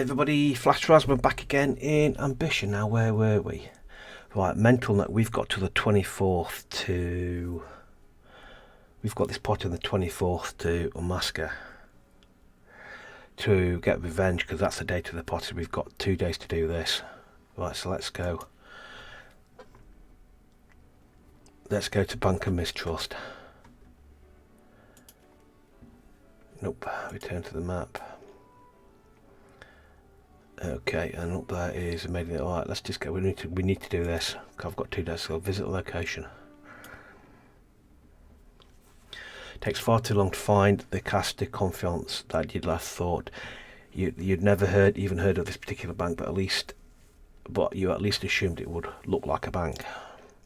Everybody, Flash Rasmus back again in Ambition. Now, where were we? Right, mental note, we've got to the 24th to... We've got this pot on the 24th to unmask her. To get revenge, because that's the date of the pot. We've got 2 days to do this. Right, so let's go. Let's go to Bank of Mistrust. Nope, return to the map. Okay, and up there is immediately. Alright, let's just go. We need to do this. I've got 2 days, so visit the location. Takes far too long to find the caisse de confiance that you'd last thought. You'd never even heard of this particular bank, but you at least assumed it would look like a bank.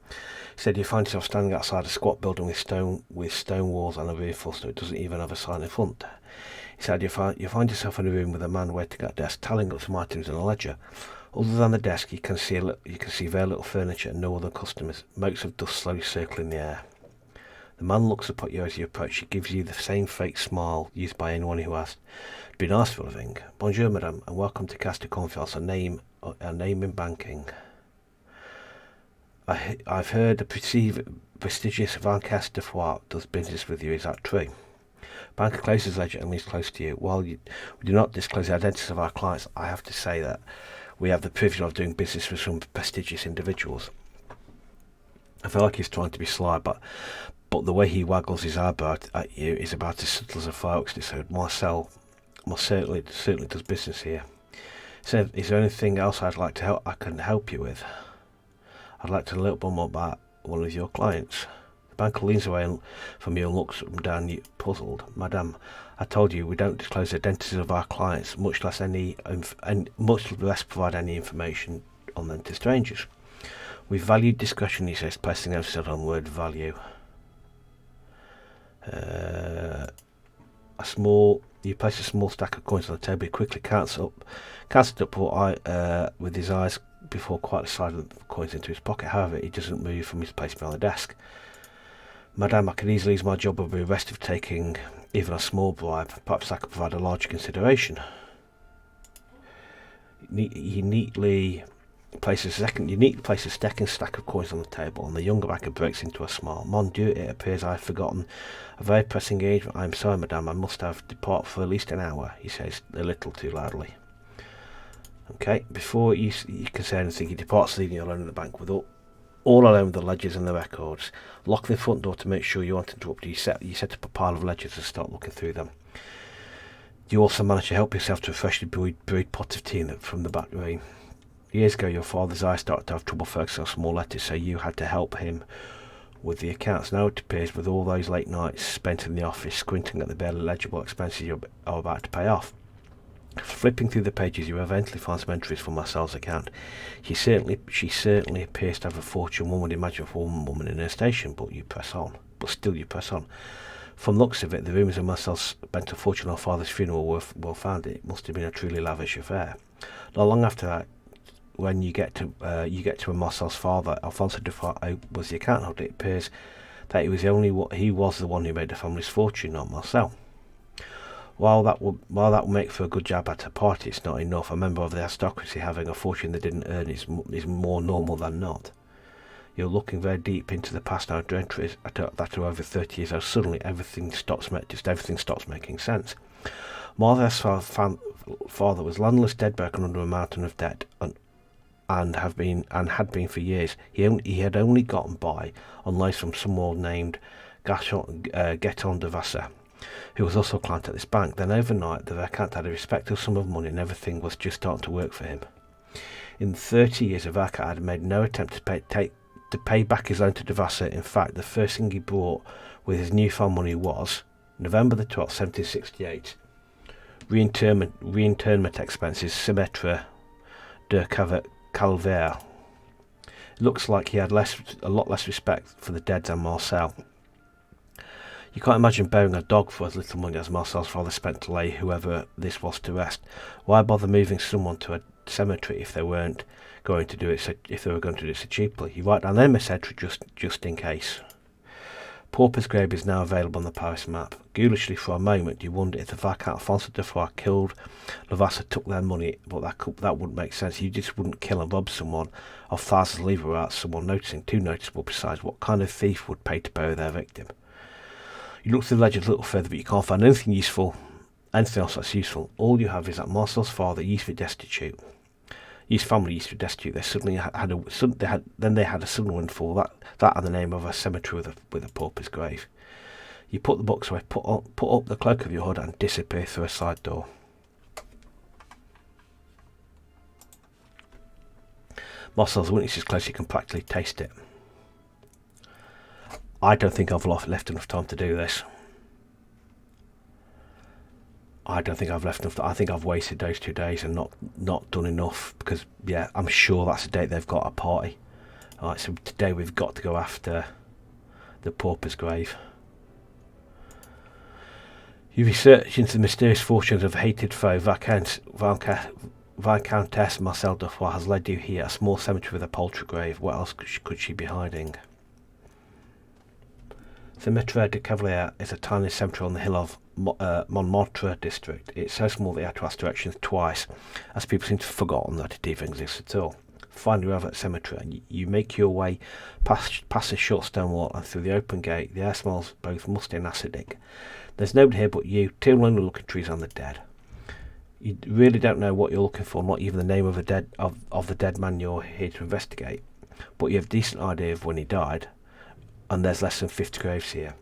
He said you find yourself standing outside a squat building with stone walls and a roof, so it doesn't even have a sign in front. He said you find yourself in a room with a man waiting at a desk, tallying up some items in a ledger. Other than the desk, you can see very little furniture and no other customers. Motes of dust slowly circling the air. The man looks up at you as you approach. He gives you the same fake smile used by anyone who has been asked for a thing. Bonjour, madame, and welcome to Caisse de Confiance, a name in banking. I've heard the prestigious Van Caisse de Foire does business with you. Is that true? Banker closes ledger and leans close to you. While we do not disclose the identities of our clients, I have to say that we have the privilege of doing business with some prestigious individuals. I feel like he's trying to be sly, but the way he waggles his eyebrow at you is about as subtle as a fireworks display. Marcel certainly does business here. So, is there anything else I can help you with? I'd like to know a little bit more about one of your clients. The banker leans away from you and looks down you, puzzled. Madame, I told you we don't disclose the identities of our clients, much less provide any information on them to strangers. We value discretion, he says, pressing emphasis on the word value. You place a small stack of coins on the table. He quickly counts it up with his eyes before quietly sliding the coins into his pocket. However, he doesn't move from his place behind the desk. Madame, I could easily lose my job or be arrested for taking even a small bribe. Perhaps I could provide a larger consideration. He neatly places a second stack of coins on the table, and the younger banker breaks into a smile. Mon Dieu, it appears I've forgotten a very pressing engagement. I'm sorry, madame, I must have depart for at least an hour, he says a little too loudly. Okay, before you can say anything, he departs, leaving you alone in the bank with all alone with the ledgers and the records. Lock the front door to make sure you aren't interrupted. You set up a pile of ledgers and start looking through them. You also manage to help yourself to a freshly brewed pot of tea from the back room. Years ago, your father's eyes started to have trouble focusing on small letters, so you had to help him with the accounts. Now it appears, with all those late nights spent in the office squinting at the barely legible expenses you are about to pay off. Flipping through the pages, you eventually find some entries from Marcel's account. She certainly appears to have a fortune one would imagine for one woman in her station, but still you press on. From the looks of it, the rumours of Marcel spent a fortune on her father's funeral were well founded. It must have been a truly lavish affair. Not long after that, when you get to when Marcel's father, Alphonse Dufour, was the account holder, it appears that he was the one who made the family's fortune, not Marcel. While that will make for a good jab at a party, it's not enough. A member of the aristocracy having a fortune they didn't earn is more normal than not. You're looking very deep into the past now, entries that are over 30 years old. Suddenly, everything stops making sense. Martha's father was landless, dead broken under a mountain of debt, and had been for years. He had only gotten by on loans from someone named Gaeton de Vassar, who was also a client at this bank. Then overnight, the account had a respectable sum of money and everything was just starting to work for him. In 30 years, Vaca had made no attempt to pay back his loan to de Vassar. In fact, the first thing he brought with his newfound money was, November the 12th, 1768, reinternment expenses, Symmetre de Calvaire. It looks like he had a lot less respect for the dead than Marcel. You can't imagine burying a dog for as little money as Marcel's father spent to lay whoever this was to rest. Why bother moving someone to a cemetery if they weren't going to do it so cheaply? You write down their etc. just in case. Pauper's grave is now available on the Paris map. Ghoulishly for a moment you wonder if the Viscount Alphonse de Foix killed Levasseur, took their money, but that wouldn't make sense. You just wouldn't kill and rob someone of thousands of livres without someone noticing. Too noticeable besides. What kind of thief would pay to bury their victim? You look through the legend a little further, but you can't find anything else that's useful. All you have is that Marcel's father used to be destitute. His family used to be destitute. They suddenly had a sudden windfall. That and the name of a cemetery with a pauper's grave. You put the books away, put up the cloak of your hood, and disappear through a side door. Marcel's witness is close. You can practically taste it. I don't think I've left enough time to do this. I don't think I've left enough. I think I've wasted those 2 days and not done enough, because yeah, I'm sure that's the date they've got a party. Alright, so today we've got to go after the pauper's grave. You research into the mysterious fortunes of a hated foe. Viscountess Marcel de Foix has led you here, a small cemetery with a poultry grave. What else could she be hiding? Cimetière de Cavalier is a tiny cemetery on the hill of Montmartre district. It's so small that you have to ask directions twice, as people seem to have forgotten that it even exists at all. Finally, arrive at the cemetery, and you make your way past a short stone wall and through the open gate. The air smells both musty and acidic. There's nobody here but you, 2 lonely looking trees and the dead. You really don't know what you're looking for, not even the name of the dead man you're here to investigate. But you have a decent idea of when he died, and there's less than 50 graves here.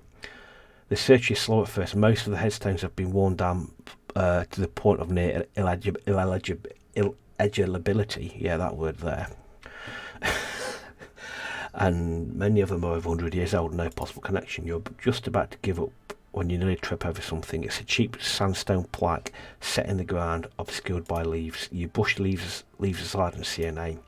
The search is slow at first. Most of the headstones have been worn down to the point of near illegibility. Yeah, that word there. And many of them are over 100 years old, no possible connection. You're just about to give up when you nearly trip over something. It's a cheap sandstone plaque set in the ground, obscured by leaves. You brush leaves aside and see a name.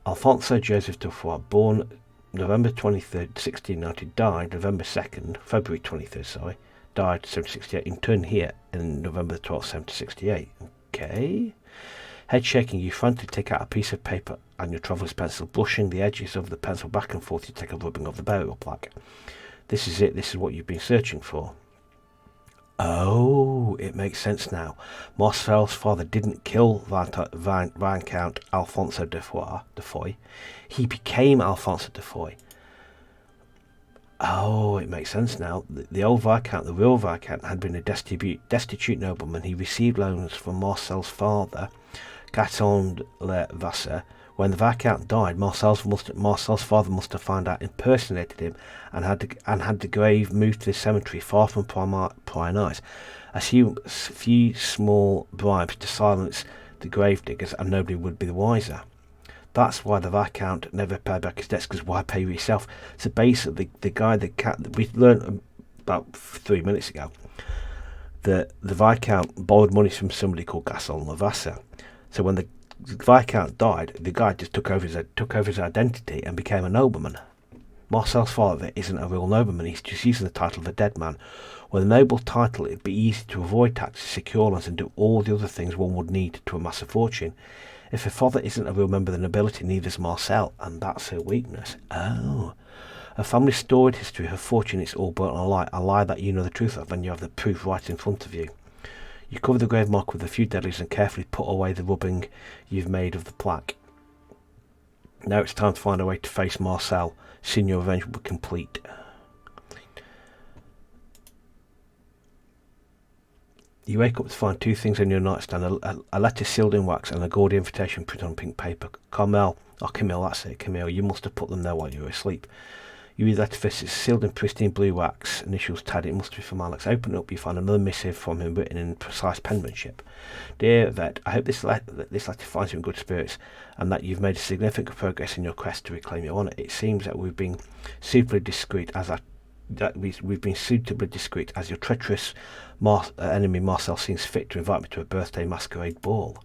Alphonse Joseph de Foix, born November 23rd, 1690, died November 2nd, February 23rd, sorry, died 1768, in turn here in November 12th, 1768. Okay. Head shaking, you frantically take out a piece of paper and your traveller's pencil, brushing the edges of the pencil back and forth. You take a rubbing of the burial plaque. This is it. This is what you've been searching for. Oh, it makes sense now. Marcel's father didn't kill Viscount Alphonse de Foix. He became Alphonse de Foix. Oh, it makes sense now. The old Viscount, the real Viscount, had been a destitute nobleman. He received loans from Marcel's father, Gaston Levasseur. When the Viscount died, Marcel's father must have found out, impersonated him, and had the grave moved to the cemetery far from prying eyes. A few small bribes to silence the grave diggers, and nobody would be the wiser. That's why the Viscount never paid back his debts, because why pay yourself? So basically, we learned about 3 minutes ago that the Viscount borrowed money from somebody called Gaston Levasseur. So when the Viscount died, the guy just took over his identity and became a nobleman. Marcel's father isn't a real nobleman. He's just using the title of a dead man. With a noble title, it'd be easy to avoid taxes, secure lands, and do all the other things one would need to amass a fortune. If her father isn't a real member of the nobility, neither is Marcel, and that's her weakness. Oh. Her family's storied history, her fortune, it's all but a lie that you know the truth of, and you have the proof right in front of you. You cover the grave mark with a few dead leaves and carefully put away the rubbing you've made of the plaque. Now it's time to find a way to face Marcel. Soon your revenge will be complete. You wake up to find 2 things on your nightstand, a letter sealed in wax and a gaudy invitation printed on pink paper. Camille, that's it, Camille, you must have put them there while you were asleep. You read the letter first. It's sealed in pristine blue wax, initials tied. It must be from Alex. Open it up, you find another missive from him written in precise penmanship. Dear Vet, I hope this letter finds you in good spirits, and that you've made significant progress in your quest to reclaim your honour. It seems that we've been suitably discreet as your treacherous enemy Marcel seems fit to invite me to a birthday masquerade ball.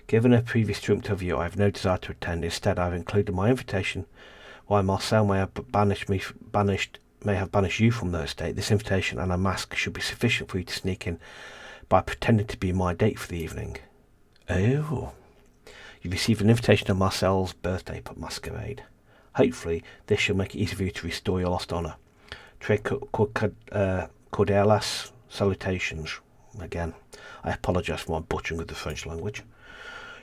Given a previous trumped of you, I have no desire to attend. Instead, I have included my invitation. Why Marcel may have banished you from the estate. This invitation and a mask should be sufficient for you to sneak in by pretending to be my date for the evening. Oh. You receive an invitation to Marcel's birthday masquerade. Hopefully, this shall make it easy for you to restore your lost honour. Tre cordiales salutations. Again, I apologise for my butchering of the French language.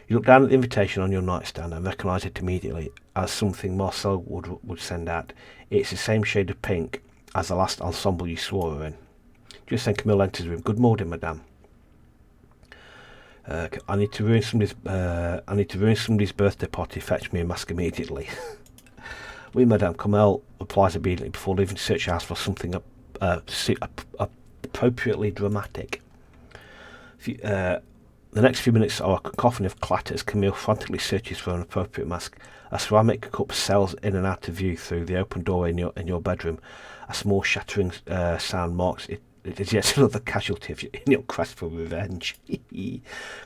You look down at the invitation on your nightstand and recognise it immediately as something Marcel would send out. It's the same shade of pink as the last ensemble you saw her in. Just then Camille enters the room. Good morning, madame. I need to ruin somebody's birthday party. Fetch me a mask immediately. Oui, madame. Camille replies immediately before leaving to search the house for something appropriately dramatic. The next few minutes are a cacophony of clatter as Camille frantically searches for an appropriate mask. A ceramic cup sails in and out of view through the open doorway in your bedroom. A small shattering sound marks it. It is yet another casualty in your quest for revenge.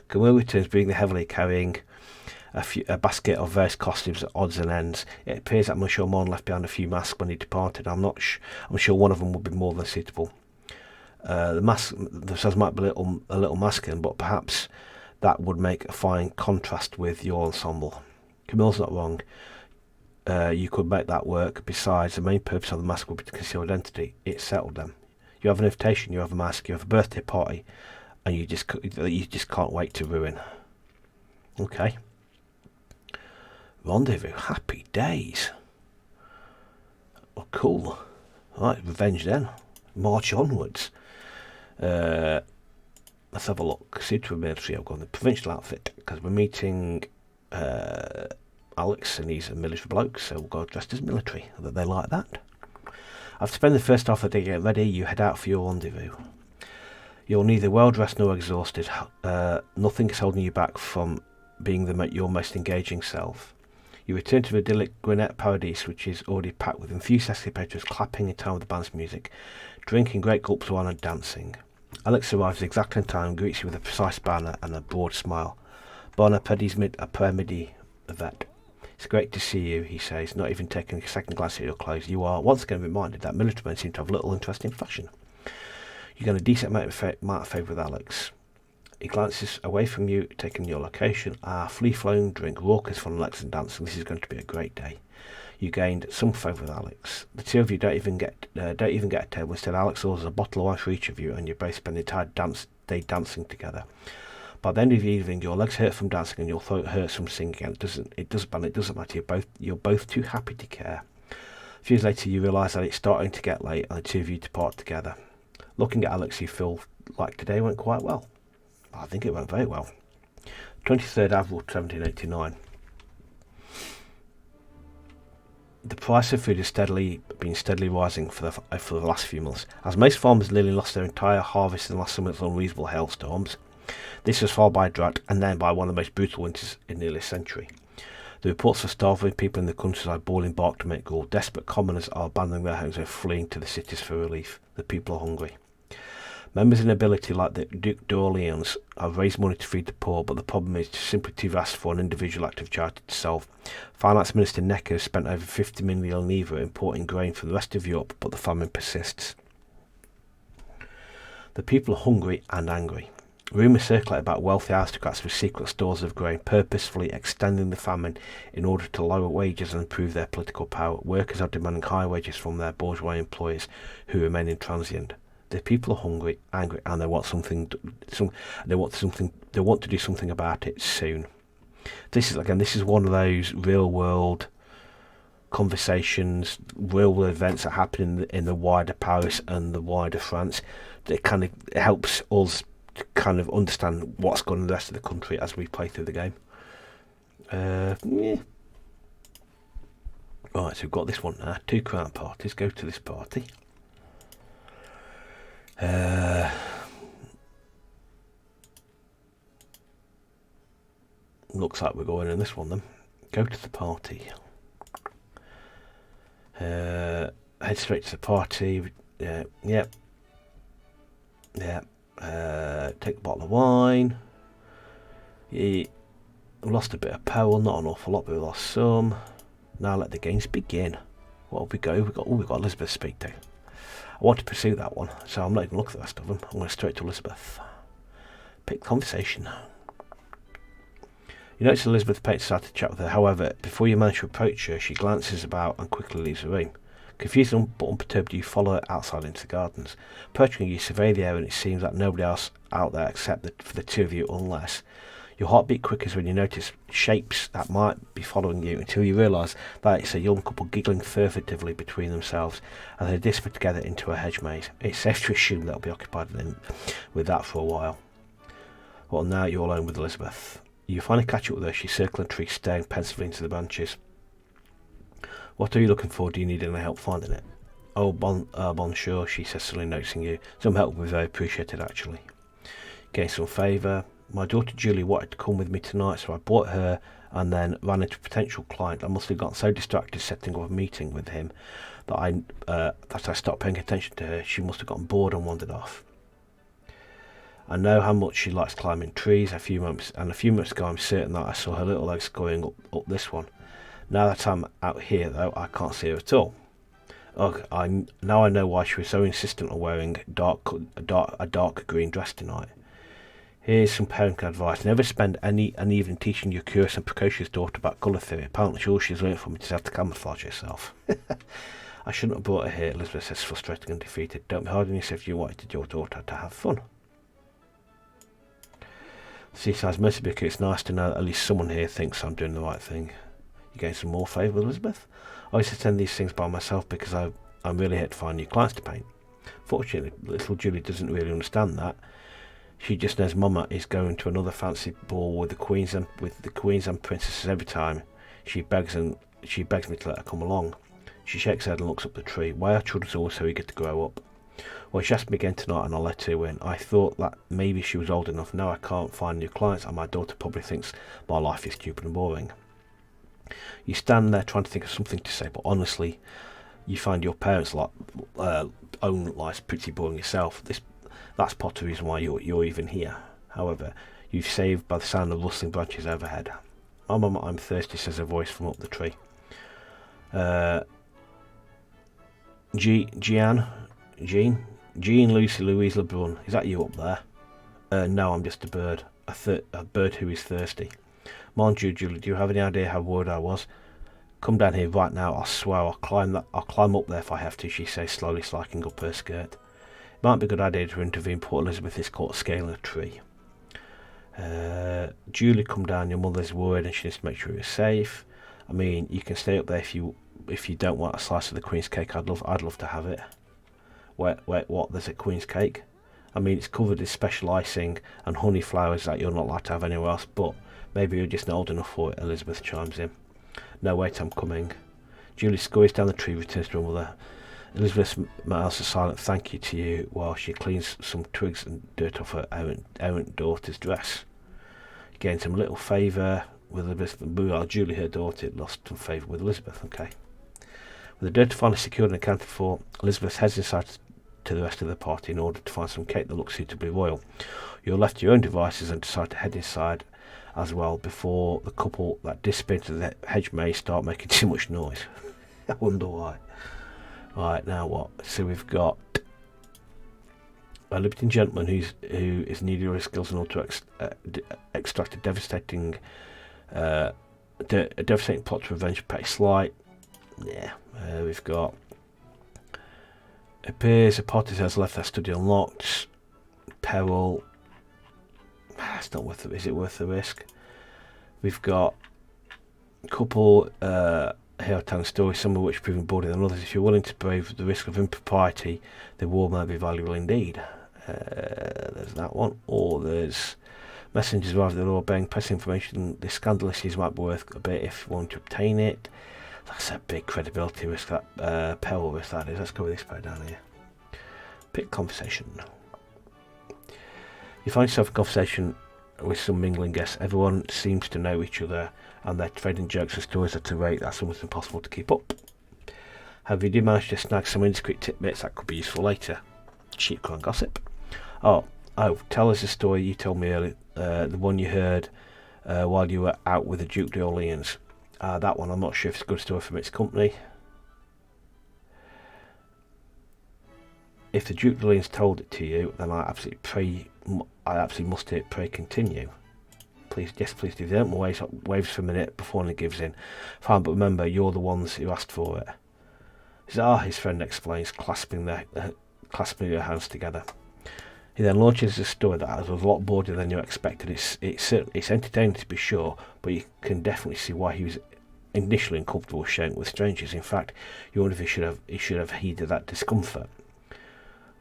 Camille returns, breathing heavily, carrying a basket of various costumes at odds and ends. It appears that Monsieur Mon left behind a few masks when he departed. I'm sure one of them would be more than suitable. The mask themselves might be a little masculine, but perhaps that would make a fine contrast with your ensemble. Camille's not wrong. You could make that work. Besides, the main purpose of the mask would be to conceal identity. It settled them. You have an invitation, you have a mask, you have a birthday party, and you just can't wait to ruin. Okay. Rendezvous. Happy days. Oh, cool. Right, revenge then. March onwards. Let's have a look. Suit military. I've got the provincial outfit because we're meeting Alex, and he's a military bloke, so we'll go dressed as military. They like that. After spending the first half of the day getting ready, you head out for your rendezvous. You're neither well dressed nor exhausted. Nothing is holding you back from being your most engaging self. You return to the idyllic Minuet Paradise, which is already packed with enthusiastic patrons clapping in time with the band's music, drinking great gulps of wine and dancing. Alex arrives exactly in time, greets you with a precise banner and a broad smile. Bon après-midi, Yvette. It's great to see you, he says, not even taking a second glance at your clothes. You are once again reminded that military men seem to have little interest in fashion. You get a decent amount of favour with Alex. He glances away from you, taking your location. Free-flowing, drink, raucous fun, Alex and dancing. This is going to be a great day. You gained some favour with Alex. The two of you don't even get a table. Instead, Alex orders a bottle of wine for each of you, and you both spend the entire day dancing together. By the end of the evening, your legs hurt from dancing and your throat hurts from singing. It doesn't matter. You're both too happy to care. A few years later, you realise that it's starting to get late, and the two of you depart together. Looking at Alex, you feel like today went quite well. I think it went very well. 23rd April 1789. The price of food has been steadily rising for the last few months, as most farmers nearly lost their entire harvest in last summer's unreasonable hailstorms. This was followed by a drought and then by one of the most brutal winters in nearly a century. The reports of starving people in the countryside boiling bark to make gruel. Desperate commoners are abandoning their homes and fleeing to the cities for relief. The people are hungry. Members in nobility like the Duc d'Orléans have raised money to feed the poor, but the problem is simply too vast for an individual act of charity to solve. Finance Minister Necker has spent over 50 million livres importing grain from the rest of Europe, but the famine persists. The people are hungry and angry. Rumours circulate about wealthy aristocrats with secret stores of grain, purposefully extending the famine in order to lower wages and improve their political power. Workers are demanding higher wages from their bourgeois employers, who remain intransient. The people are hungry, angry, and they want They want to do something about it soon. This is one of those real-world conversations, real-world events that happen in the wider Paris and the wider France. That kind of helps us to kind of understand what's going on in the rest of the country as we play through the game. Yeah. Right, so we've got this one now. 2 crown parties. Go to this party. Looks like we're going in this one then. Go to the party. Head straight to the party. Yep. Take a bottle of wine. We lost a bit of power, not an awful lot, but we lost some. Now let the games begin. What have we got? We've got Elizabeth to speak to. I want to pursue that one, so I'm not even looking at the rest of them. I'm going straight to Elizabeth. Pick conversation. You notice Elizabeth Pate started to chat with her. However, before you manage to approach her, she glances about and quickly leaves the room. Confused but unperturbed, you follow her outside into the gardens. Approaching her, you survey the area, and it seems like nobody else out there except for the two of you, unless... Your heartbeat quickens when you notice shapes that might be following you, until you realise that it's a young couple giggling furtively between themselves as they disappear together into a hedge maze. It's safe to assume they'll be occupied with that for a while. Well, now you're alone with Elizabeth. You finally catch up with her. She's circling the tree, staring pensively into the branches. What are you looking for? Do you need any help finding it? Oh, bonjour, she says, suddenly noticing you. Some help would be very appreciated, actually. Gain some favour. My daughter Julie wanted to come with me tonight, so I brought her and then ran into a potential client. I must have gotten so distracted setting up a meeting with him that I stopped paying attention to her. She must have gotten bored and wandered off. I know how much she likes climbing trees. A few moments ago I'm certain that I saw her little legs going up this one. Now that I'm out here, though, I can't see her at all. Ugh, now I know why she was so insistent on wearing a dark green dress tonight. Here's some parenting advice. Never spend an evening teaching your curious and precocious daughter about colour theory. Apparently all she's learned from it is how to camouflage herself. I shouldn't have brought her here, Elizabeth says, frustrated and defeated. Don't be hard on yourself if you wanted your daughter to have fun. Seaside's mostly because it's nice to know that at least someone here thinks I'm doing the right thing. You gain some more favour with Elizabeth? I always attend these things by myself because I'm really here to find new clients to paint. Fortunately, little Julie doesn't really understand that. She just knows Mama is going to another fancy ball with the queens and princesses every time. She begs me to let her come along. She shakes her head and looks up the tree. Why are children always so eager to grow up? Well, she asked me again tonight and I let her in. I thought that maybe she was old enough. Now I can't find new clients and my daughter probably thinks my life is stupid and boring. You stand there trying to think of something to say, but honestly, you find your parents' own life's pretty boring yourself. That's part of the reason why you're even here. However, you've saved by the sound of rustling branches overhead. Oh, Mama, I'm thirsty, says a voice from up the tree. Jean Lucy Louise Lebrun, is that you up there? No, I'm just a bird. A bird who is thirsty. Mind you, Julie, do you have any idea how worried I was? Come down here right now, I swear I'll climb up there if I have to, she says, slowly slaking up her skirt. It might be a good idea to intervene. Poor Elizabeth is caught scaling a tree. Julie, come down, your mother's worried and she needs to make sure you're safe. I mean, you can stay up there if you don't want a slice of the Queen's cake. I'd love to have it. Wait, what? There's a Queen's cake? I mean, it's covered in special icing and honey flowers that you're not allowed to have anywhere else, but maybe you're just not old enough for it, Elizabeth chimes in. No, wait, I'm coming. Julie scurries down the tree, returns to her mother. Elizabeth mouths a silent thank you to you while she cleans some twigs and dirt off her errant daughter's dress. Gain some little favour with Elizabeth. Well, Julie, her daughter, lost some favour with Elizabeth. Okay. With the dirt finally secured and accounted for, Elizabeth heads inside to the rest of the party in order to find some cake that looks suitably royal. You're left to your own devices and decide to head inside as well before the couple that disappear into the hedge maze start making too much noise. I wonder why. Right, now what? So we've got a Libertine gentleman who is needing your skills in order to extract a devastating plot to revenge Petty Slight. Yeah, we've got appears a party has left their study unlocked. Peril. It's not worth it. Is it worth the risk? We've got a couple here telling stories, some of which proving bolder than others. If you're willing to brave the risk of impropriety, the war may be valuable indeed. There's that one. Or there's messengers rather than all bearing press information. The scandalous issues might be worth a bit if you want to obtain it. That's a big credibility risk, that peril risk that is. Let's go with this part down here. Pick conversation. You find yourself in conversation with some mingling guests. Everyone seems to know each other and they're trading jokes and stories at a rate that's almost impossible to keep up. However, you do manage to snag some indiscreet tidbits that could be useful later. Cheap crime gossip. Oh, tell us a story you told me earlier, the one you heard while you were out with the Duke d'Orleans. That one, I'm not sure if it's a good story from its company. If the Duke d'Orleans told it to you, then I absolutely must hear it. Pray continue. Please, yes, please do. They don't waves for a minute before it gives in. Fine, but remember, you're the ones who asked for it. His friend explains, clasping her hands together. He then launches a story that was a lot broader than you expected. It's entertaining to be sure, but you can definitely see why he was initially uncomfortable sharing it with strangers. In fact, you wonder if he should have heeded that discomfort.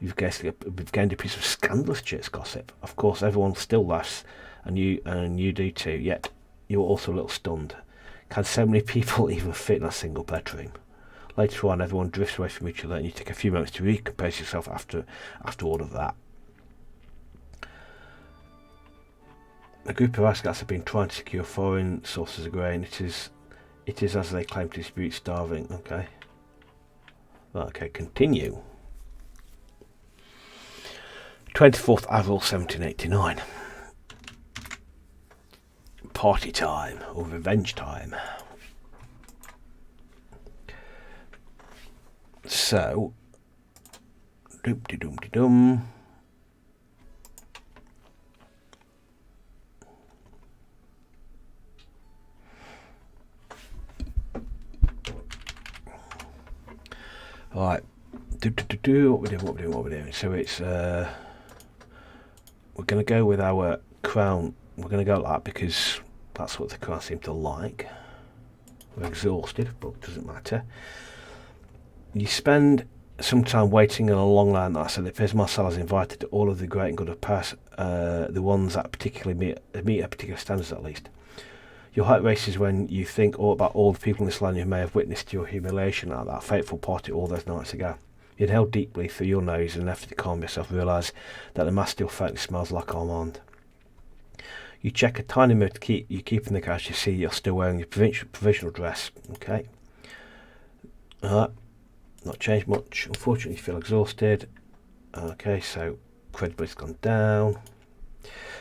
We've gained a piece of scandalous church gossip. Of course, everyone still laughs, and you do too. Yet you're also a little stunned. Can so many people even fit in a single bedroom? Later on, everyone drifts away from each other, and you take a few moments to recompose yourself after all of that. A group of Asgats have been trying to secure foreign sources of grain. It is as they claim to dispute starving. Okay. Okay, continue. 24th Avril 1789. Party time, or revenge time. So, doop-de-dum-de-dum. Right, what we're doing. So it's we're going to go with our crown. We're going to go like that because that's what the crown seem to like. We're exhausted, but it doesn't matter. You spend some time waiting in a long line. That so the appears Marcel has invited all of the great and good of Paris, the ones that particularly meet a particular standards at least. Your heart races when you think about all the people in this line who may have witnessed your humiliation at that fateful party all those nights ago. You inhale deeply through your nose in an effort to calm yourself and realise that the mask still faintly smells like almond. You check a tiny mirror you keep in the car. You see you're still wearing your provisional dress. Okay. Not changed much. Unfortunately, you feel exhausted. Okay, so credibility's gone down.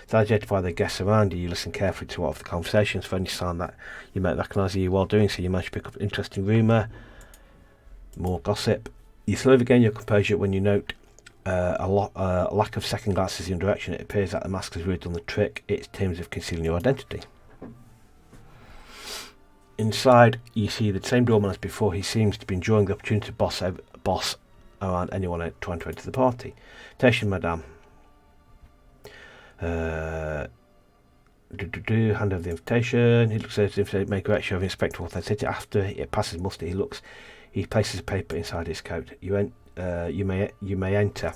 Digested by the guests around you, you listen carefully to what of the conversations. For any sign that you might recognise you while doing so, you manage to pick up an interesting rumour. More gossip. You slowly regain your composure when you note a lack of second glances in direction. It appears that the mask has really done the trick. It's in terms of concealing your identity. Inside, you see the same doorman as before. He seems to be enjoying the opportunity to boss around anyone trying to enter the party. Attention, madame. Hand over the invitation. He looks at the invitation, make a correction of inspector authenticity. After it passes muster, he places a paper inside his coat. You may enter.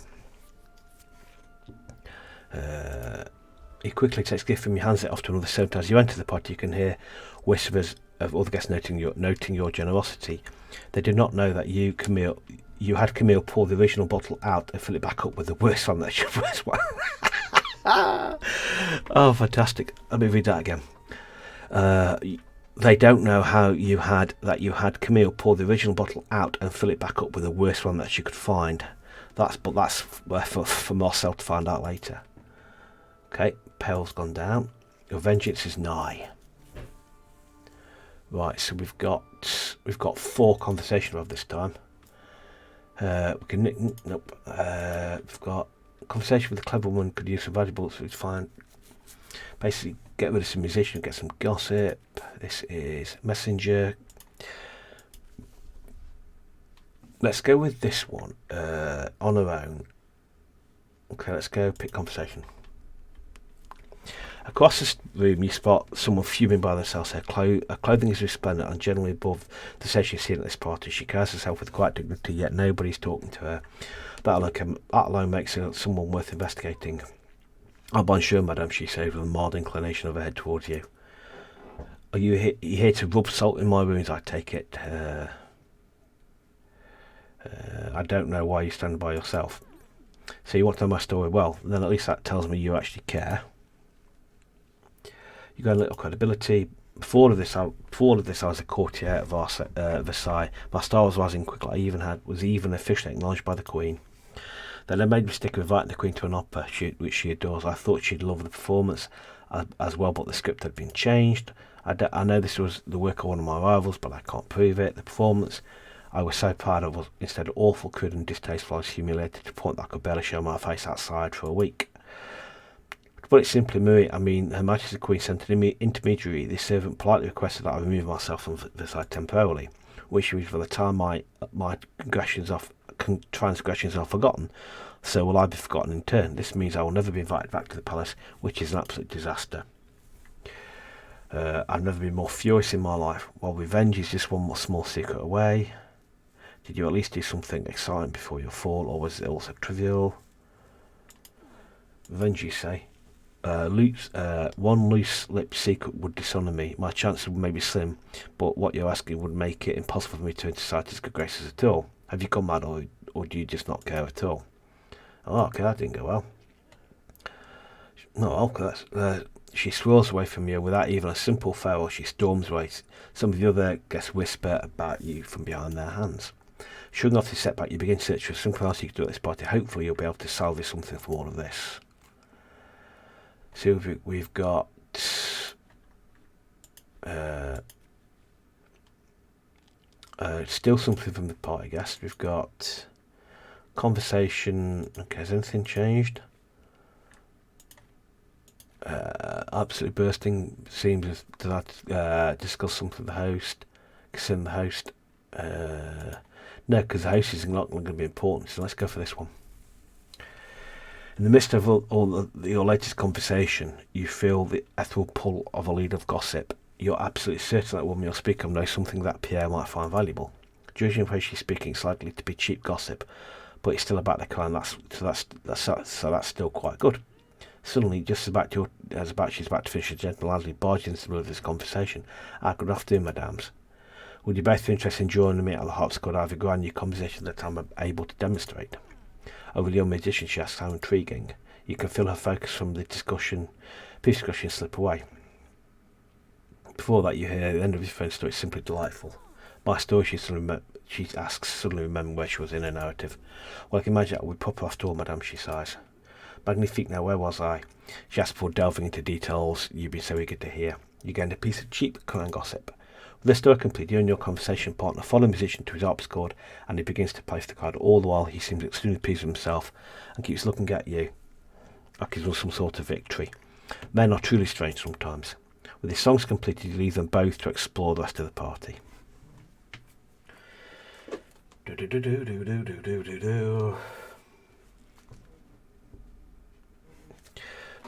He quickly takes the gift from your hands, it off to another servant. As you enter the party, you can hear whispers of other guests noting your generosity. They did not know that you had Camille pour the original bottle out and fill it back up with the worst one that should worst one. Oh, fantastic! Let me read that again. They don't know how you had Camille pour the original bottle out and fill it back up with the worst one that she could find. That's for Marcel to find out later. Okay, Pale's gone down. Your vengeance is nigh. Right, so we've got 4 conversations of this time. We've got conversation with a clever woman could use some valuables, so it's fine. Basically, get rid of some musicians, get some gossip. This is messenger. Let's go with this one on her own. Okay, let's go pick conversation. Across the room, you spot someone fuming by themselves. Her clothing is resplendent and generally above the stage she's seen at this party. She carries herself with quite dignity, yet nobody's talking to her. That alone makes her someone worth investigating. Oh, bonjour, madame, she says with a mild inclination of her head towards you. Are you here to rub salt in my wounds, I take it? I don't know why you stand by yourself. So you want to know my story? Well, then at least that tells me you actually care. You got a little credibility. Before all of this, I was a courtier at Versailles. My style was rising quickly. I was even officially acknowledged by the Queen. Then I made the mistake of inviting the Queen to an opera, which she adores. I thought she'd love the performance as well, but the script had been changed. I know this was the work of one of my rivals, but I can't prove it. The performance I was so proud of was instead awful, crude and distasteful. I was humiliated to the point that I could barely show my face outside for a week. To put it simply, Her Majesty the Queen sent an intermediary. This servant politely requested that I remove myself from Versailles temporarily. which means by the time my transgressions are forgotten, so will I be forgotten in turn. This means I will never be invited back to the palace, which is an absolute disaster. I've never been more furious in my life. While revenge is just one more small secret away. Did you at least do something exciting before your fall, or was it also trivial? Revenge, you say. One loose-lipped secret would dishonour me. My chances may be slim, but what you're asking would make it impossible for me to incite his good graces at all. Have you gone mad, or do you just not care at all? Oh, okay, that didn't go well. No, okay, she swirls away from you without even a simple farewell. She storms away. Some of the other guests whisper about you from behind their hands. Shrugging off this setback, you begin to search for something else you can do at this party. Hopefully you'll be able to salvage something from all of this. So we've got still something from the party guest. We've got conversation. Okay, has anything changed? Absolutely bursting. Seems as did I discuss something with the host? Concern the host? No, because the host is not going to be important. So let's go for this one. In the midst of your latest conversation, you feel the ethereal pull of a lead of gossip. You're absolutely certain that woman you're speaking of knows something that Pierre might find valuable. Judging from how she's speaking, it's likely to be cheap gossip, but it's still about the kind. That's still quite good. Suddenly, just as she's about to finish, a gentleman loudly barges into the middle of this conversation. Good afternoon, madams. Would you both be interested in joining me at the hopscotch? I've a grand new conversation that I'm able to demonstrate. Over the young magician, she asks, how intriguing. You can feel her focus from the discussion slip away. Before that, you hear the end of your friend's story. It's simply delightful. My story, she asks, suddenly remembering where she was in her narrative. Well, I can imagine that would pop her after all, madame, she sighs. Magnifique, now where was I? She asks before delving into details you've been so eager to hear. You gained a piece of cheap cunning gossip. With the story complete, you and your conversation partner follow the musician to his harpsichord, and he begins to place the card. All the while, he seems extremely pleased with himself and keeps looking at you like he's won some sort of victory. Men are truly strange sometimes. With his songs completed, you leave them both to explore the rest of the party.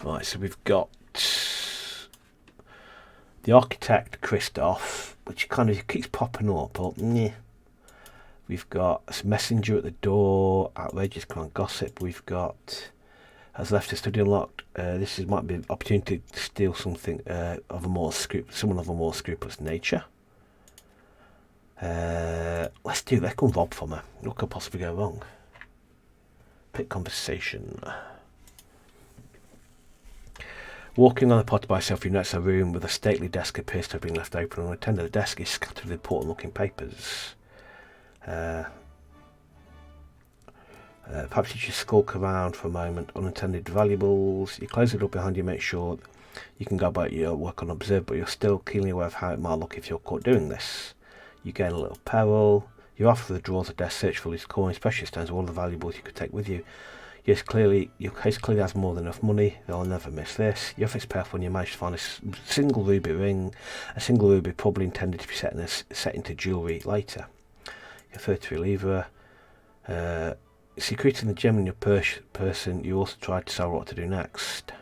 Right, so we've got the architect, Christophe, which kind of keeps popping up, but yeah. We've got a messenger at the door, outrageous kind of gossip. We've got has left a study unlocked. Might be an opportunity to steal something someone of a more scrupulous nature. Let's do that. Come rob from her. What could possibly go wrong? Pick conversation. Walking on the party by yourself, you notice a room with a stately desk appears to have been left open, and unattended. The desk is scattered with important-looking papers. Perhaps you should skulk around for a moment. Unattended valuables. You close the door behind you, make sure you can go about your work unobserved, but you're still keenly aware of how it might look if you're caught doing this. You gain a little peril. You offer the drawers of desk, search for loose coins, precious stones, all the valuables you could take with you. Your case clearly has more than enough money. They'll never miss this. Your efforts pay off when you manage to find a single ruby ring. A single ruby probably intended to be set into jewellery later. Your 33 livre. Secreting the gem in your person, you also tried to sell what to do next.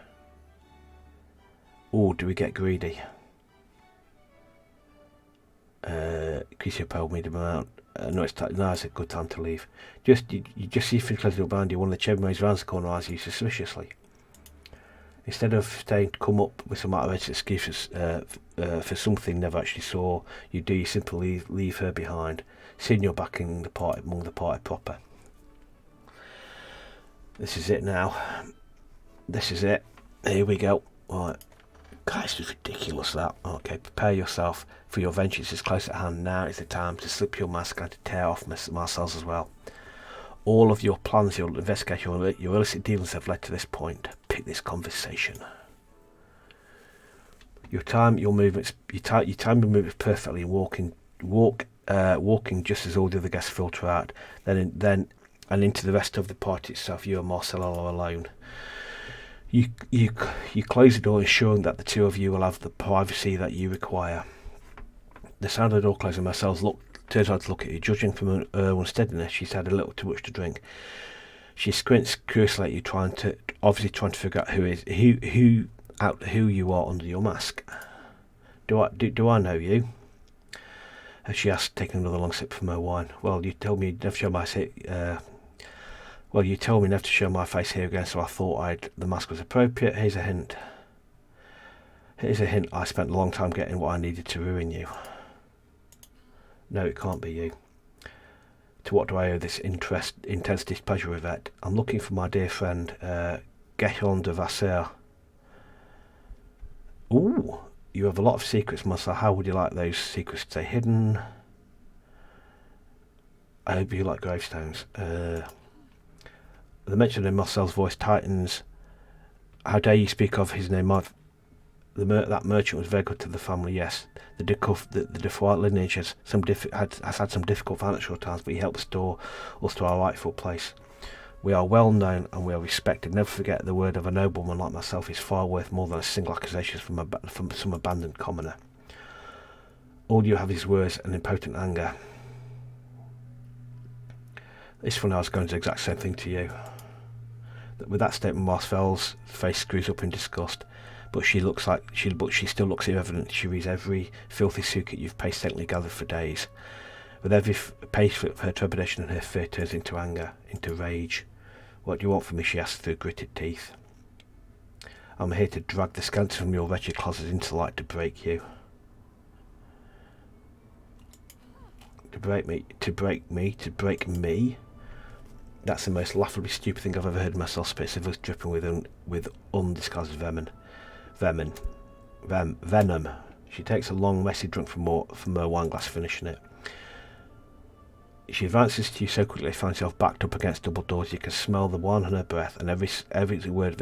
Oh, do we get greedy? Increase your pale medium amount. No, it's a good time to leave. You just see through the closed door behind you. One of the chambermaids rounds the corner and eyes you suspiciously. Instead of staying to come up with some outrageous excuses for something never actually saw, you simply leave her behind, seeing you're back in the party, among the party proper. This is it now. This is it. Here we go. Right. God, it's just ridiculous that. Okay, prepare yourself for your vengeance is close at hand. Now is the time to slip your mask and to tear off Marcel's as well. All of your plans, your investigation, your illicit dealings have led to this point. Pick this conversation. You time your movements perfectly. Walking just as all the other guests filter out. Then into the rest of the party itself. You and Marcel are alone. You close the door, ensuring that the two of you will have the privacy that you require. The sound of the door closing, Marcel's turns around to look at you. Judging from her unsteadiness, she's had a little too much to drink. She squints curiously at you, obviously trying to figure out who you are under your mask. Do I know you? She asked, taking another long sip from her wine. Well, you told me never to show my face here again, so I thought the mask was appropriate. Here's a hint. I spent a long time getting what I needed to ruin you. No, it can't be you. To what do I owe this intense displeasure, Yvette? I'm looking for my dear friend, Guillotine de Vasseur. Ooh, you have a lot of secrets, Marcel. How would you like those secrets to stay hidden? I hope you like gravestones. The mention in Marcel's voice tightens. How dare you speak of his name? That merchant was very good to the family, yes. The Defoe lineage has had some difficult financial times, but he helped restore us to our rightful place. We are well known and we are respected. Never forget, the word of a nobleman like myself is far worth more than a single accusation from some abandoned commoner. All you have is words and impotent anger. It's funny, I was going to do the exact same thing to you. With that statement, Marcel's face screws up in disgust. But she still looks irreverent. She reads every filthy secret you've patiently gathered for days. With every page flip, her trepidation and her fear turns into anger, into rage. What do you want from me? She asks through gritted teeth. I'm here to drag the skeletons from your wretched closet into the light to break you. To break me? That's the most laughably stupid thing I've ever heard myself spit. Her voice dripping with undisguised venom. She takes a long, messy drink from her wine glass, finishing it. She advances to you so quickly, finds herself backed up against double doors. You can smell the wine on her breath, and every word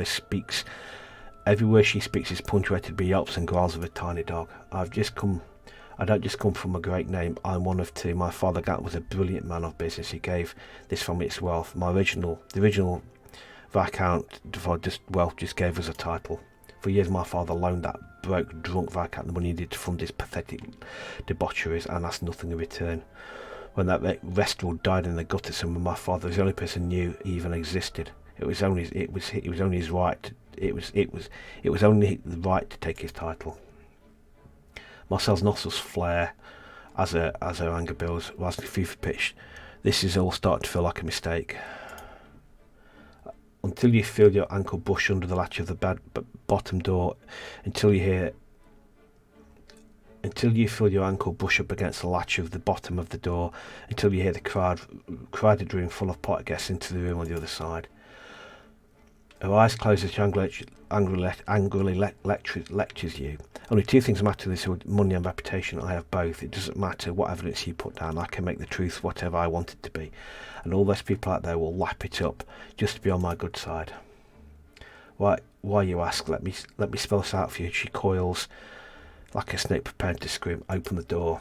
she speaks is punctuated by yelps and growls of a tiny dog. I don't just come from a great name. I'm one of two. My father Gant was a brilliant man of business. He gave this family its wealth. The original Viscount just gave us a title. For years my father loaned that broke, drunk Viscount the money needed to fund his pathetic debaucheries and asked nothing in return. When that restaurant died in the gutters, and my father was the only person who knew he even existed. It was only the right to take his title. Marcel's nostrils flare as her anger builds, rising to fever pitch. This is all starting to feel like a mistake. Until you feel your ankle brush under the latch of the bottom door, until you feel your ankle brush up against the latch of the bottom of the door, until you hear the crowded room full of pot guests into the room on the other side. Her eyes close as she angrily lectures you. Only two things matter to this world: money and reputation. I have both. It doesn't matter what evidence you put down. I can make the truth whatever I want it to be. And all those people out there will lap it up just to be on my good side. Why, you ask? Let me spell this out for you. She coils like a snake prepared to scream. Open the door.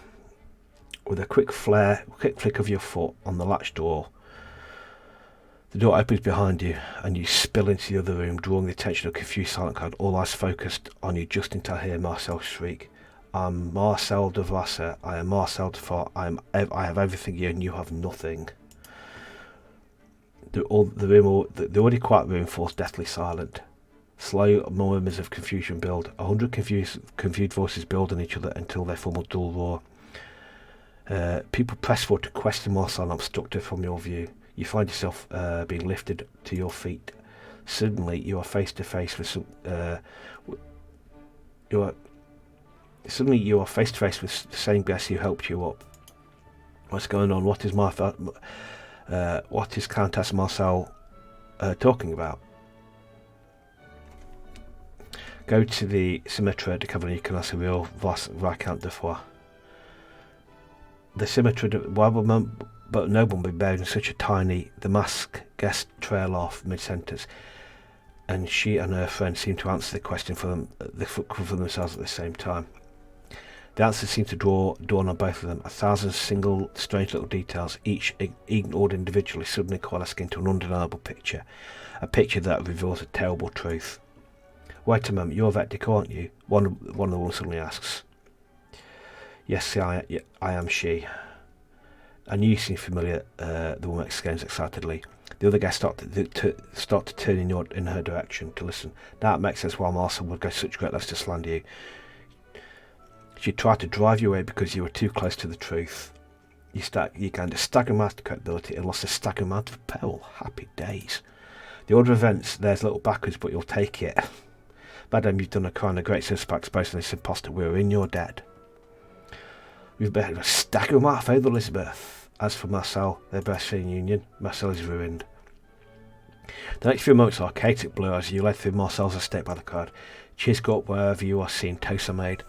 With a quick flick of your foot on the latch door, the door opens behind you and you spill into the other room, drawing the attention of a confused silent crowd, all eyes focused on you just until I hear Marcel shriek. I'm Marcel de Vasseur. I am Marcel de Vasseur. I have everything you and you have nothing. The already quiet room falls deathly silent. Slow murmurs of confusion build. 100 confused voices build on each other until they form a dull roar. People press forward to question Marcel and obstruct her from your view. You find yourself being lifted to your feet. Suddenly, you are face to face with the same guest who helped you up. What's going on? What is Countess Marcel talking about? Go to the cemetery de Cavalier can ask a real Viscount de Foix. The cemetery, but no one would be buried in such a tiny. The masked guest trail off mid-sentence, and she and her friend seem to answer the question for themselves at the same time. The answers seem to dawn on both of them. 1,000 single, strange little details, each ignored individually, suddenly coalescing into an undeniable picture. A picture that reveals a terrible truth. Wait a moment, you're Vectic, aren't you? One of the women suddenly asks. Yes, I am she. I knew you seemed familiar, the woman exclaims excitedly. The other guests start to turn in her direction to listen. Now it makes sense why Marcel would go such great lengths to slander you. She tried to drive you away because you were too close to the truth. You gained a staggering amount of credibility and lost a staggering amount of peril. Happy days. The order of events, there's a little backwards, but you'll take it. Madam, you've done a crime of great sense by exposing this impostor. We're in your debt. We've better a staggering amount of favour, Elizabeth. As for Marcel, their best-friend union, Marcel is ruined. The next few moments are chaotic blur as you led through Marcel's estate by the crowd. Cheers go up wherever you are seen, toasts are made.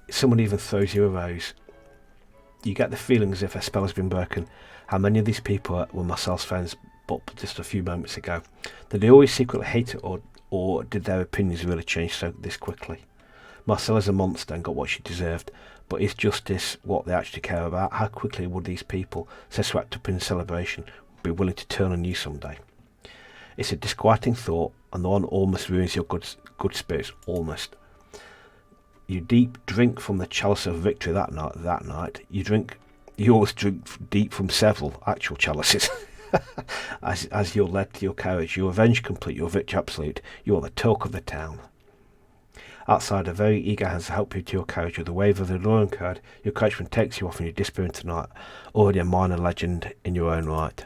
Someone even throws you a rose. You get the feeling as if a spell has been broken. How many of these people were Marcel's friends but just a few moments ago? Did they always secretly hate it, or did their opinions really change so this quickly? Marcel is a monster and got what she deserved, but is justice what they actually care about? How quickly would these people, so swept up in celebration, be willing to turn on you someday? It's a disquieting thought, and the one almost ruins your good spirits, almost. You drink from the chalice of victory that night. You always drink deep from several actual chalices. as you're led to your carriage, your revenge complete, your victory absolute. You are the talk of the town. Outside, a very eager hands to help you to your carriage. With a wave of the alluring card, your coachman takes you off and you disappear into the night, already a minor legend in your own right.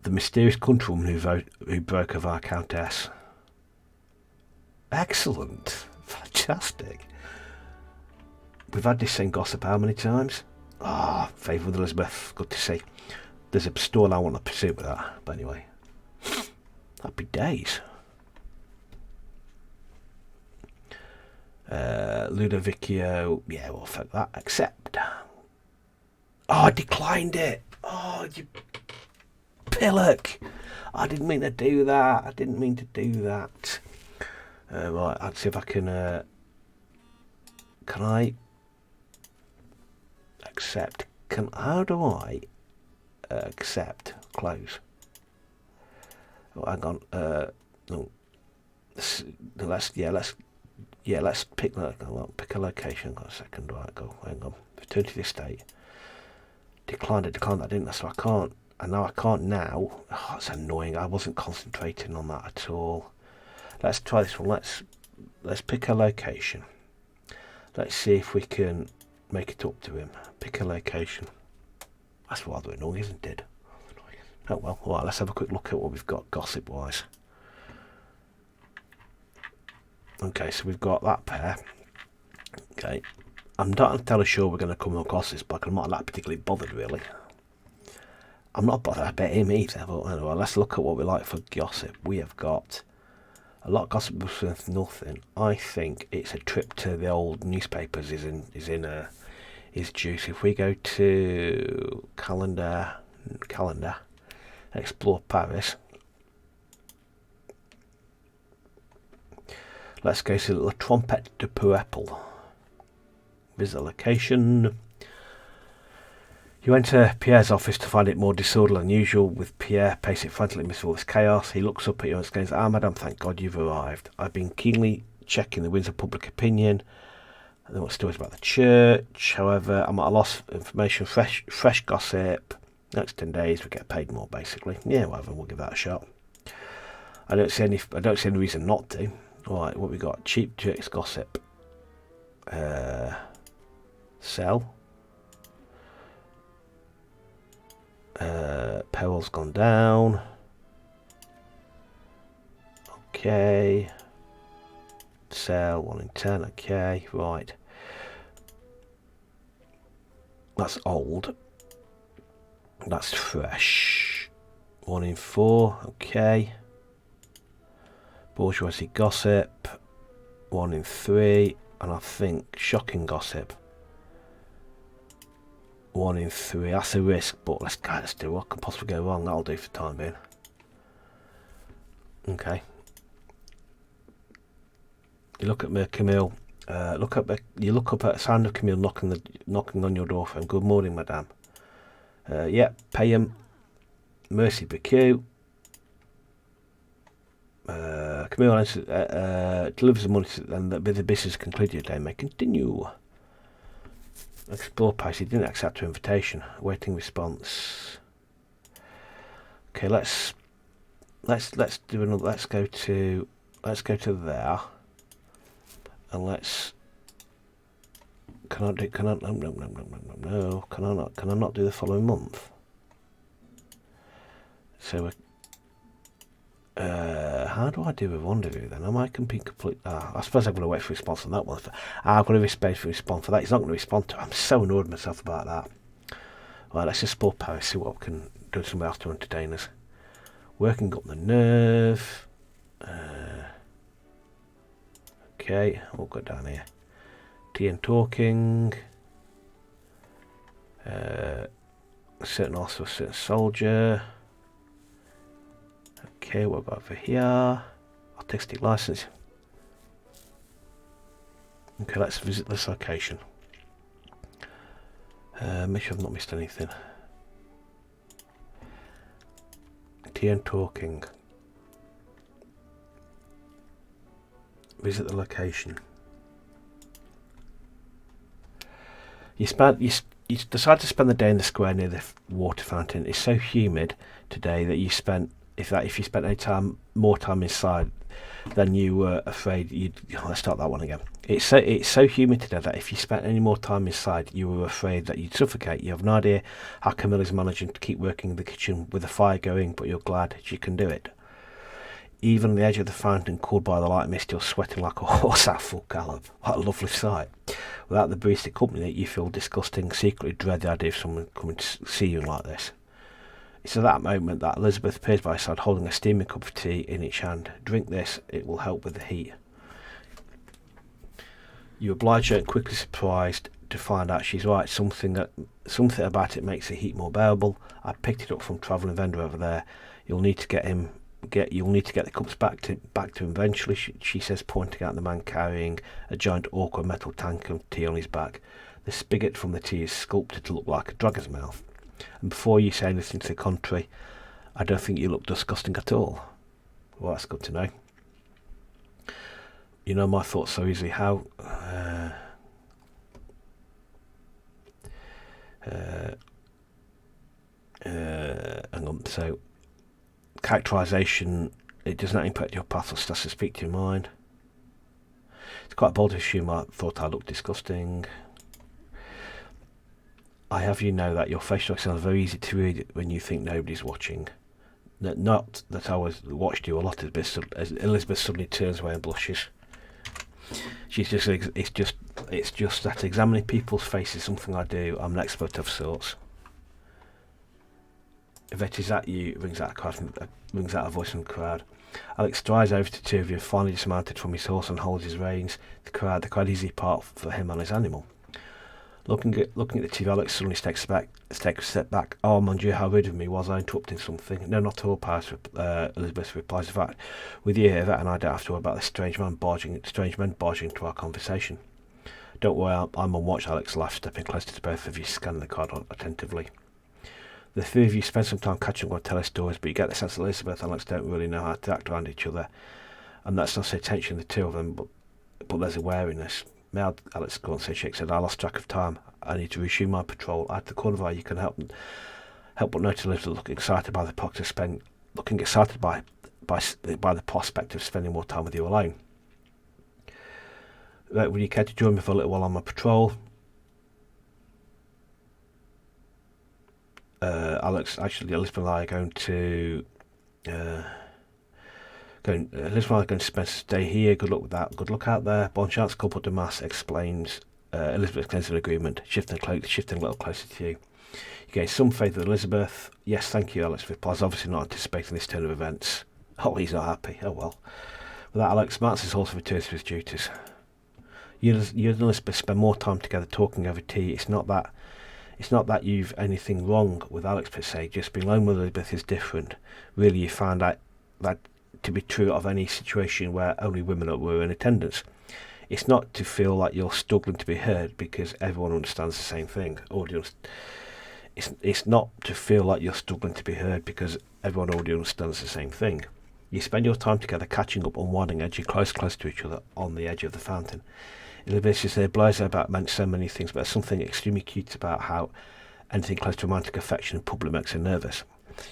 The mysterious countrywoman who broke of our countess. Excellent. Fantastic. We've had this same gossip how many times? Favour with Elizabeth. Good to see. There's a story I want to pursue with that. But anyway. Happy days. Ludovicio. Yeah, well, fuck that. Accept. I declined it. Oh, you pillock. I didn't mean to do that. Right, let's see if I can I accept? How do I accept? Close. Oh, hang on. No. Let's pick a location. Got a second. Right, go. Hang on. Return to the estate. Declined it. I didn't. So I can't. And now I can't now. Oh, that's annoying. I wasn't concentrating on that at all. Let's try this one. Let's pick a location. Let's see if we can make it up to him. Pick a location. That's rather annoying, isn't it? Oh well. All right, let's have a quick look at what we've got gossip-wise. Okay, so we've got that pair. Okay. I'm not entirely sure we're going to come across this, but I'm not that particularly bothered, really. I'm not bothered about him either, but anyway, let's look at what we like for gossip. We have got a lot of gossip with nothing. I think it's a trip to the old newspapers is due. So if we go to calendar, explore Paris. Let's go to La Trompette de Puerpel. Visit location. You enter Pierre's office to find it more disorderly than usual, with Pierre pacing frantically amidst all this chaos. He looks up at you and exclaims, madame, thank God you've arrived. I've been keenly checking the winds of public opinion. I don't know what stories about the church. However, I'm at a loss of information, fresh gossip. Next 10 days we get paid more, basically. Yeah, whatever, we'll give that a shot. I don't see any reason not to. Alright, what we got? Cheap tricks gossip. Sell. Peril's gone down. Okay. Sell 1 in 10. Okay, right. That's old. That's fresh. 1 in 4. Okay. Bourgeoisie gossip. 1 in 3. And I think shocking gossip. 1 in 3. That's a risk, but let's do what can possibly go wrong. That'll do for the time being. Okay. You look at Camille. You look up at the sound of Camille knocking on your door phone. Good morning, madame. Yeah, pay him. Merci beaucoup. Camille delivers the money, and with the business concluded, they may continue. Explore post. He didn't accept her invitation. Waiting response. Okay, let's do another. Let's go to there, and let's. Can I do? Can I? No. Can I not? Can I not do the following month? So, how do I do a rendezvous then? Am I complete? I suppose I'm going to wait for a response on that one. I've got to wait for a response for that. He's not going to respond to it. I'm so annoyed with myself about that. Right, let's just explore Paris, see what we can do something else to entertain us. Working up the nerve. Okay, we'll go down here. Tea and talking. Also a certain soldier. Okay, what about over here? Artistic license. Okay, let's visit this location. Make sure I've not missed anything. Tea and talking. Visit the location. You decide to spend the day in the square near the water fountain. It's so humid today that you spent if you spent any more time inside than you were afraid you'd. Let's start that one again. It's so humid today that if you spent any more time inside, you were afraid that you'd suffocate. You have no idea how Camilla's managing to keep working in the kitchen with the fire going, but you're glad she can do it. Even on the edge of the fountain, cooled by the light mist, you're sweating like a horse at full gallop. What a lovely sight. Without the breeze to accompany it, you feel disgusting, secretly dread the idea of someone coming to see you like this. It's at that moment that Elizabeth appears by his side, holding a steaming cup of tea in each hand. Drink this, it will help with the heat. You oblige her and quickly surprised to find out she's right. Something about it makes the heat more bearable. I picked it up from travelling vendor over there. You'll need to get the cups back to him eventually, she says, pointing out the man carrying a giant awkward metal tank of tea on his back. The spigot from the tea is sculpted to look like a dragon's mouth. And before you say anything to the contrary, I don't think you look disgusting at all. Well, that's good to know. You know my thoughts so easily. How hang on. So characterisation, it does not impact your path or starts to speak to your mind. It's quite bold to assume I thought I looked disgusting. I have you know that your facial expressions are very easy to read when you think nobody's watching. Not that I watched you a lot, as Elizabeth suddenly turns away and blushes. It's just that examining people's faces is something I do. I'm an expert of sorts. If it is that you, rings out a voice from the crowd. Alex strides over to the two of you and finally dismounted from his horse and holds his reins. The crowd easily part for him and his animal. Looking at the two, Alex suddenly takes a step back. Oh, mon Dieu, how rude of me. Was I interrupting something? No, not at all, Paris, Elizabeth replies. In fact, with you here, Yvette and I don't have to worry about this strange men barging into our conversation. Don't worry, I'm on watch, Alex laughs, stepping closer to both of you, scanning the crowd attentively. The three of you spend some time catching up on stories, but you get the sense that Elizabeth and Alex don't really know how to act around each other. And that's not so tension, the two of them, but there's a wariness. May I, Alex grunts, she said, I lost track of time. I need to resume my patrol. At the corner of eye, you can help but notice Elizabeth looking excited by the prospect of spending more time with you alone. Would you care to join me for a little while on my patrol? Elizabeth and I are going to spend a day here. Good luck with that. Good luck out there. Bon chance, Corporal Damas explains. Elizabeth explains an agreement, shifting a little closer to you. You gain some faith with Elizabeth. Yes, thank you, Alex replies, obviously not anticipating this turn of events. Oh, he's not happy. Oh well. With that, Alex mounts his horse and returns to his duties. You and Elizabeth spend more time together talking over tea. It's not that you've anything wrong with Alex per se, just being alone with Elizabeth is different. Really, you find out that to be true of any situation where only women were in attendance. It's not to feel like you're struggling to be heard because everyone understands the same thing. It's not to feel like you're struggling to be heard because everyone already understands the same thing. You spend your time together catching up, unwinding as you close to each other on the edge of the fountain. Elizabeth says their blows about meant so many things, but there's something extremely cute about how anything close to romantic affection in public makes her nervous.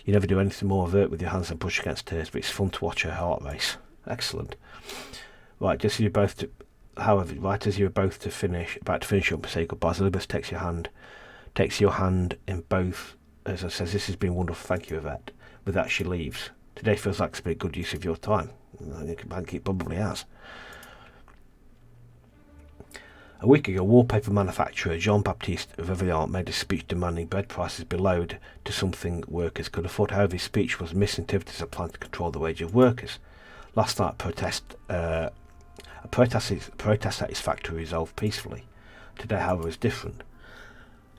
You never do anything more overt with your hands than push against hers, but it's fun to watch her heart race. Excellent. Right, just as you're both to, however, right as you're both about to finish up and say goodbye, Elizabeth takes your hand in both, as I says, this has been wonderful, thank you, Yvette. With that, she leaves. Today feels like it's been a good use of your time. I think it probably has. A week ago, wallpaper manufacturer Jean-Baptiste Vivian made a speech demanding bread prices be lowered to something workers could afford. However, his speech was misinterpreted as a plan to control the wage of workers. Last night, a protest at his factory resolved peacefully. Today, however, is different.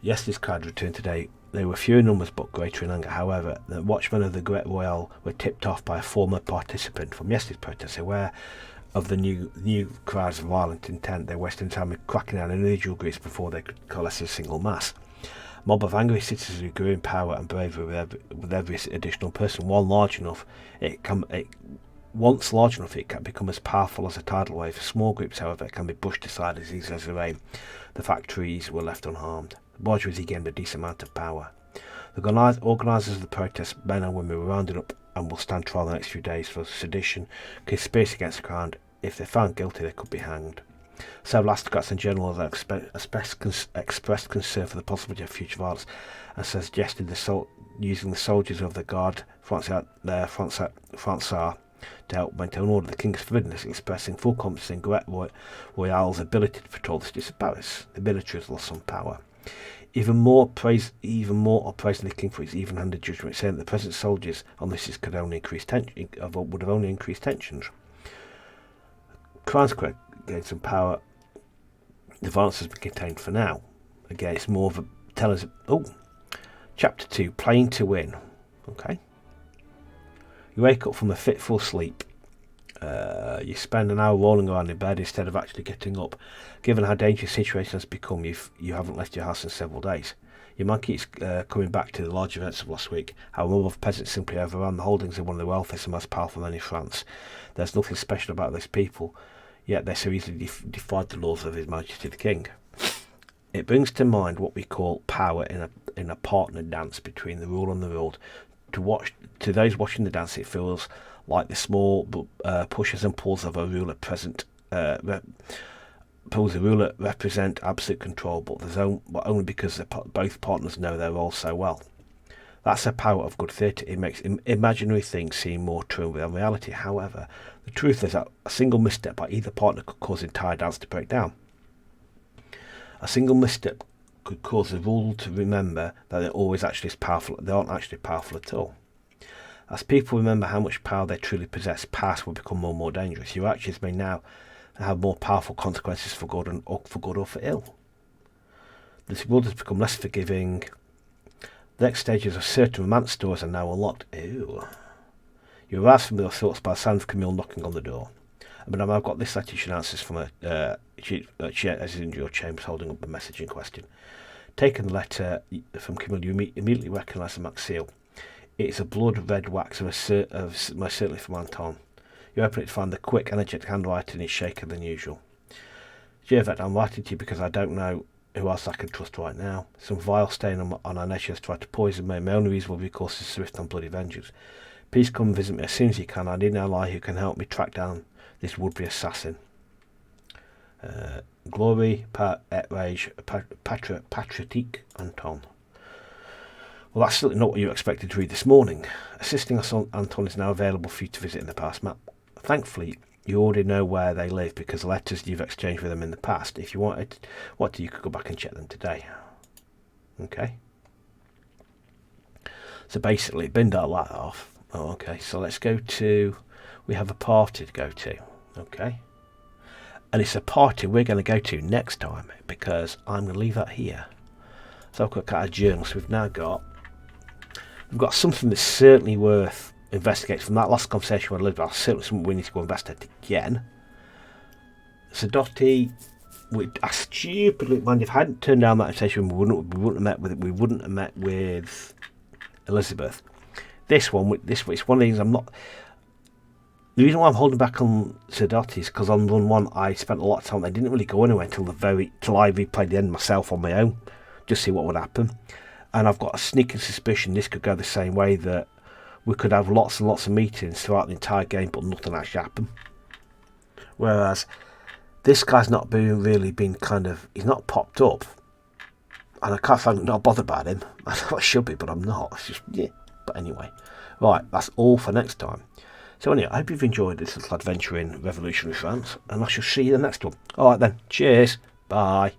Yesterday's crowd returned today. They were fewer in numbers but greater in anger. However, the watchmen of the Great Royale were tipped off by a former participant from yesterday's protest. Aware of the new crowds of violent intent, they wasted time with cracking down individual groups before they could coalesce as a single mass. A mob of angry citizens who grew in power and bravery with every additional person. Once large enough, it can become as powerful as a tidal wave. For small groups, however, it can be pushed aside as easily as the rain. The factories were left unharmed. The bourgeoisie gained a decent amount of power. The organisers of the protest, men and women, were rounded up and will stand trial the next few days for sedition, conspiracy against the crown. If they're found guilty, they could be hanged. Several aristocrats and generals have expressed concern for the possibility of future violence and suggested using the soldiers of the Garde Française to help maintain order. The king has forbidden this, expressing full confidence in Great Royale's ability to patrol the streets of Paris. The military has lost some power. Even more praising the king for his even-handed judgment, saying that the present soldiers on this would have only increased tensions. Crown's gained some power. The violence has been contained for now. Again, it's more of a tell us. Chapter 2: Playing to win. Okay. You wake up from a fitful sleep. You spend an hour rolling around in bed instead of actually getting up. Given how dangerous the situation has become, you haven't left your house in several days. Your man keeps coming back to the large events of last week. How a mob of peasants simply overran the holdings of one of the wealthiest and most powerful men in France. There's nothing special about those people, yet they so easily defied the laws of His Majesty the King. It brings to mind what we call power in a partner dance between the ruled and the ruled. To those watching the dance, it feels like the small pushes and pulls of a ruler represent absolute control, but only because both partners know their role so well. That's the power of good theatre. It makes imaginary things seem more true than reality. However, the truth is that a single misstep by either partner could cause the entire dance to break down. A single misstep could cause the rule to remember that they're always actually as powerful. They aren't actually powerful at all. As people remember how much power they truly possess, past will become more and more dangerous. Your actions may now have more powerful consequences for good or for ill. This world has become less forgiving. The next stages of certain romance doors are now unlocked. Ew. You arouse familiar thoughts by the sound of Camille knocking on the door. Madame, I've got this letter you should answer from she is in your chambers holding up the message in question. Taking the letter from Camille, you immediately recognise the marked seal. It is a blood-red wax most certainly from Anton. You open it to find the quick, energetic handwriting is shaker than usual. Dear Yvette, I'm writing to you because I don't know who else I can trust right now. Some vile stain on our nation has tried to poison me. My only reason will be because of swift and bloody vengeance. Please come and visit me as soon as you can. I need an ally who can help me track down this would-be assassin. Glory, Rage, Patriotique, Anton. Well, that's certainly not what you expected to read this morning. Assisting us on Anton is now available for you to visit in the past map. Thankfully, you already know where they live because the letters you've exchanged with them in the past. If you wanted, you could go back and check them today. Okay. So basically, binned all that off. Oh, okay, so let's go to... We have a party to go to. Okay. And it's a party we're going to go to next time because I'm going to leave that here. So I've got a journal. So we've got something that's certainly worth investigating from that last conversation with Elizabeth. Certainly something we need to go investigate again. So Dottie, I stupidly, man, if I hadn't turned down that invitation, we wouldn't have met with Elizabeth. This one, it's one of these. The reason why I'm holding back on Sedotti is because on run 1 I spent a lot of time. They didn't really go anywhere till I replayed the end myself on my own, just see what would happen. And I've got a sneaking suspicion this could go the same way, that we could have lots and lots of meetings throughout the entire game, but nothing actually happen. Whereas this guy's not really been he's not popped up, and I can't find not bothered about him. I know I should be, but I'm not. It's just yeah. But anyway, right, that's all for next time. So anyway, I hope you've enjoyed this little adventure in revolutionary France, and I shall see you in the next one. All right then, cheers, bye.